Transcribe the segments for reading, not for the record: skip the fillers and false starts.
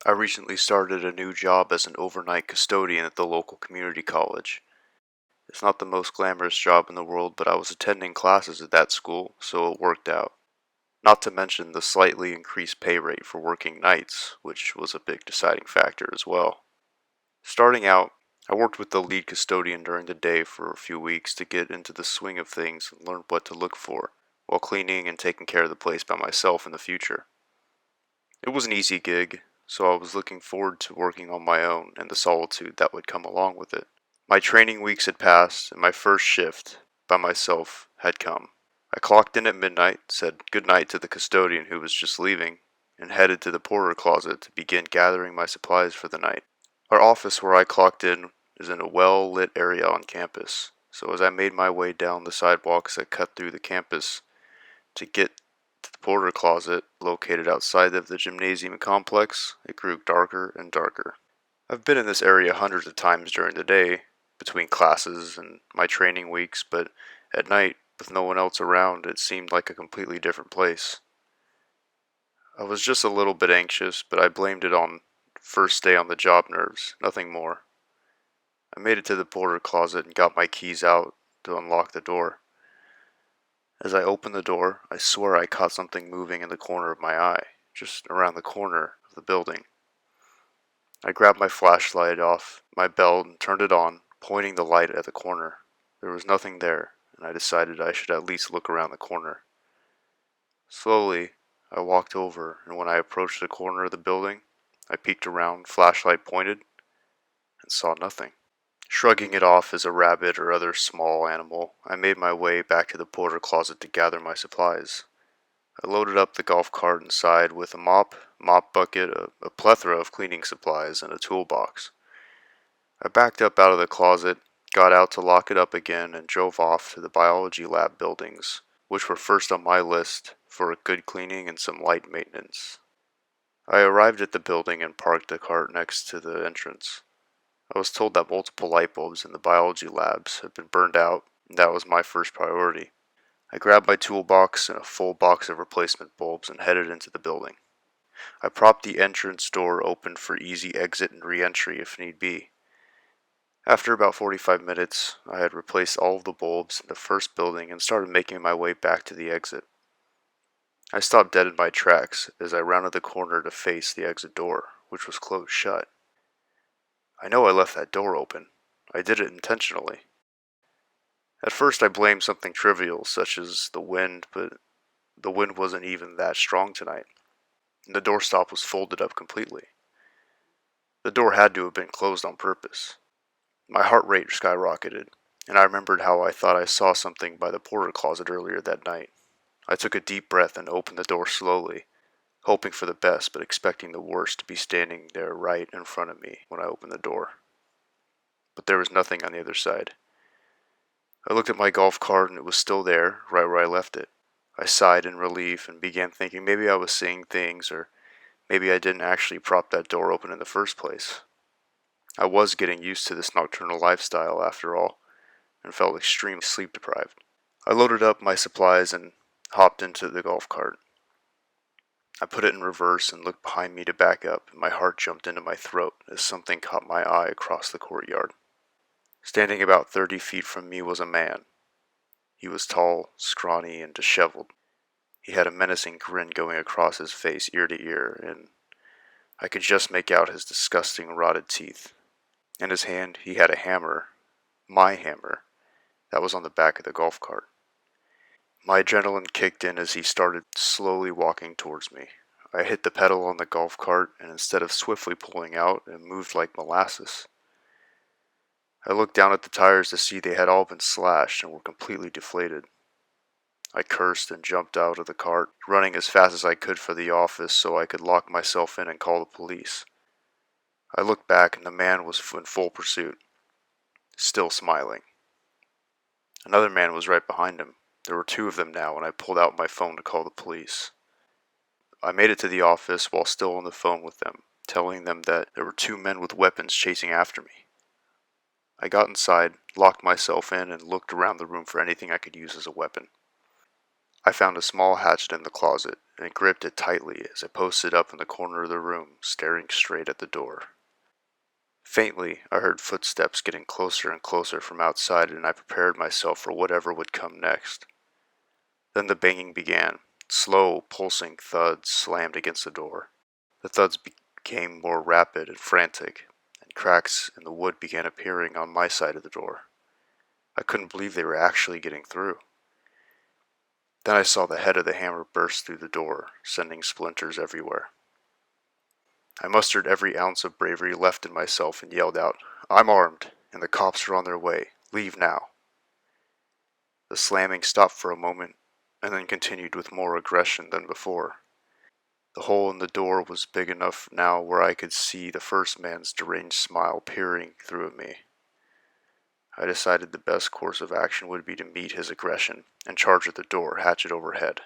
I recently started a new job as an overnight custodian at the local community college. It's not the most glamorous job in the world, but I was attending classes at that school, so it worked out. Not to mention the slightly increased pay rate for working nights, which was a big deciding factor as well. Starting out, I worked with the lead custodian during the day for a few weeks to get into the swing of things and learn what to look for, while cleaning and taking care of the place by myself in the future. It was an easy gig, so I was looking forward to working on my own and the solitude that would come along with it. My training weeks had passed, and my first shift by myself had come. I clocked in at midnight, said good night to the custodian who was just leaving, and headed to the porter closet to begin gathering my supplies for the night. Our office where I clocked in is in a well-lit area on campus, so as I made my way down the sidewalks that cut through the campus to get to the porter closet located outside of the gymnasium complex, it grew darker and darker. I've been in this area hundreds of times during the day, between classes and my training weeks, but at night, with no one else around, it seemed like a completely different place. I was just a little bit anxious, but I blamed it on first day on the job nerves, nothing more. I made it to the porter closet and got my keys out to unlock the door. As I opened the door, I swear I caught something moving in the corner of my eye, just around the corner of the building. I grabbed my flashlight off my belt and turned it on, pointing the light at the corner. There was nothing there, and I decided I should at least look around the corner. Slowly, I walked over, and when I approached the corner of the building, I peeked around, flashlight pointed, and saw nothing. Shrugging it off as a rabbit or other small animal, I made my way back to the porter closet to gather my supplies. I loaded up the golf cart inside with a mop bucket, a plethora of cleaning supplies, and a toolbox. I backed up out of the closet, got out to lock it up again, and drove off to the biology lab buildings, which were first on my list for a good cleaning and some light maintenance. I arrived at the building and parked the cart next to the entrance. I was told that multiple light bulbs in the biology labs had been burned out, and that was my first priority. I grabbed my toolbox and a full box of replacement bulbs and headed into the building. I propped the entrance door open for easy exit and re-entry if need be. After about 45 minutes, I had replaced all of the bulbs in the first building and started making my way back to the exit. I stopped dead in my tracks as I rounded the corner to face the exit door, which was closed shut. I know I left that door open. I did it intentionally. At first I blamed something trivial, such as the wind, but the wind wasn't even that strong tonight, and the doorstop was folded up completely. The door had to have been closed on purpose. My heart rate skyrocketed, and I remembered how I thought I saw something by the porter closet earlier that night. I took a deep breath and opened the door slowly, hoping for the best but expecting the worst to be standing there right in front of me when I opened the door. But there was nothing on the other side. I looked at my golf cart and it was still there, right where I left it. I sighed in relief and began thinking maybe I was seeing things, or maybe I didn't actually prop that door open in the first place. I was getting used to this nocturnal lifestyle after all, and felt extremely sleep deprived. I loaded up my supplies and hopped into the golf cart. I put it in reverse and looked behind me to back up, and my heart jumped into my throat as something caught my eye across the courtyard. Standing about 30 feet from me was a man. He was tall, scrawny, and disheveled. He had a menacing grin going across his face ear to ear, and I could just make out his disgusting rotted teeth. In his hand he had a hammer, my hammer, that was on the back of the golf cart. My adrenaline kicked in as he started slowly walking towards me. I hit the pedal on the golf cart, and instead of swiftly pulling out, it moved like molasses. I looked down at the tires to see they had all been slashed and were completely deflated. I cursed and jumped out of the cart, running as fast as I could for the office so I could lock myself in and call the police. I looked back and the man was in full pursuit, still smiling. Another man was right behind him. There were two of them now, and I pulled out my phone to call the police. I made it to the office while still on the phone with them, telling them that there were two men with weapons chasing after me. I got inside, locked myself in, and looked around the room for anything I could use as a weapon. I found a small hatchet in the closet and gripped it tightly as I posted up in the corner of the room, staring straight at the door. Faintly, I heard footsteps getting closer and closer from outside, and I prepared myself for whatever would come next. Then the banging began. Slow, pulsing thuds slammed against the door. The thuds became more rapid and frantic, and cracks in the wood began appearing on my side of the door. I couldn't believe they were actually getting through. Then I saw the head of the hammer burst through the door, sending splinters everywhere. I mustered every ounce of bravery left in myself and yelled out, "I'm armed, and the cops are on their way. Leave now." The slamming stopped for a moment, and then continued with more aggression than before. The hole in the door was big enough now where I could see the first man's deranged smile peering through at me. I decided the best course of action would be to meet his aggression and charge at the door, hatchet overhead.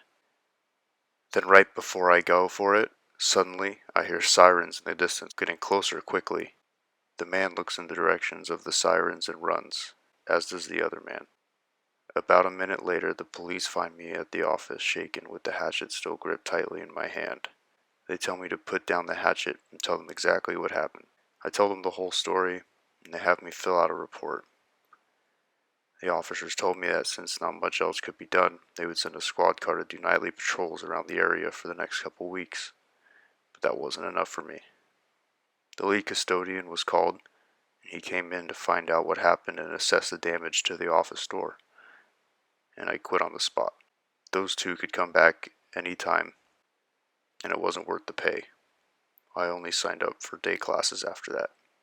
Then right before I go for it, suddenly I hear sirens in the distance getting closer quickly. The man looks in the directions of the sirens and runs, as does the other man. About a minute later, the police find me at the office, shaken with the hatchet still gripped tightly in my hand. They tell me to put down the hatchet and tell them exactly what happened. I tell them the whole story, and they have me fill out a report. The officers told me that since not much else could be done, they would send a squad car to do nightly patrols around the area for the next couple weeks. But that wasn't enough for me. The lead custodian was called, and he came in to find out what happened and assess the damage to the office door. And I quit on the spot. Those two could come back any time, and it wasn't worth the pay. I only signed up for day classes after that.